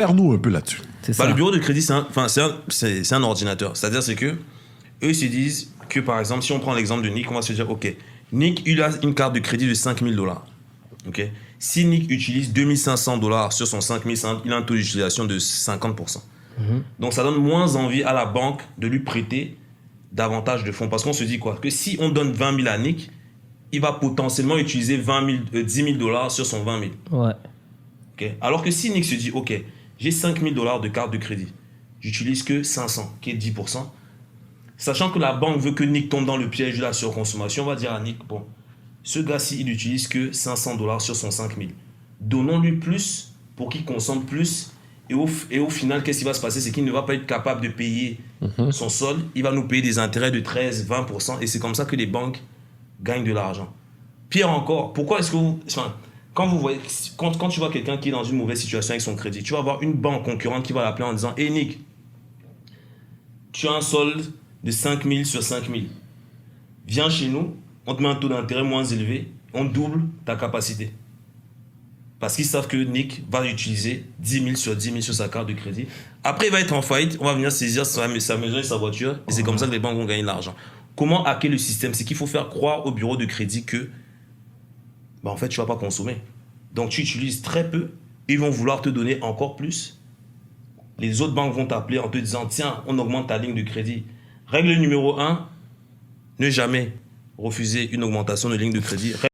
Perds-nous un peu là-dessus. C'est Bah, ça. le bureau de crédit, c'est un ordinateur. C'est-à-dire, c'est que eux se disent que, par exemple, si on prend l'exemple de Nick, on va se dire, OK, Nick, il a une carte de crédit de 5 000 $. OK? Si Nick utilise 2 500 $ sur son 5 500, il a un taux d'utilisation de 50%. Donc, ça donne moins envie à la banque de lui prêter davantage de fonds. Parce qu'on se dit quoi? Que si on donne 20 000 à Nick, il va potentiellement utiliser 10 000 $ sur son 20 000. Ouais. Okay? Alors que si Nick se dit, OK, j'ai 5 000 $ de carte de crédit, j'utilise que 500, qui est 10%. Sachant que la banque veut que Nick tombe dans le piège de la surconsommation, on va dire à Nick, bon, ce gars-ci, il n'utilise que 500 $ sur son 5 000. Donnons-lui plus pour qu'il consomme plus. Et au final, qu'est-ce qui va se passer? C'est qu'il ne va pas être capable de payer son solde. Il va nous payer des intérêts de 13, 20%. Et c'est comme ça que les banques gagnent de l'argent. Pire encore, pourquoi est-ce que quand tu vois quelqu'un qui est dans une mauvaise situation avec son crédit, tu vas avoir une banque concurrente qui va l'appeler en disant « Hey Nick, tu as un solde de 5 000 sur 5 000. Viens chez nous, on te met un taux d'intérêt moins élevé, on double ta capacité. » Parce qu'ils savent que Nick va utiliser 10 000 sur 10 000 sur sa carte de crédit. Après, il va être en faillite, on va venir saisir sa maison et sa voiture, et c'est comme ça que les banques vont gagner de l'argent. Comment hacker le système? C'est qu'il faut faire croire au bureau de crédit que, en fait, tu ne vas pas consommer. Donc, tu utilises très peu, ils vont vouloir te donner encore plus. Les autres banques vont t'appeler en te disant, tiens, on augmente ta ligne de crédit. Règle numéro 1, ne jamais refuser une augmentation de ligne de crédit.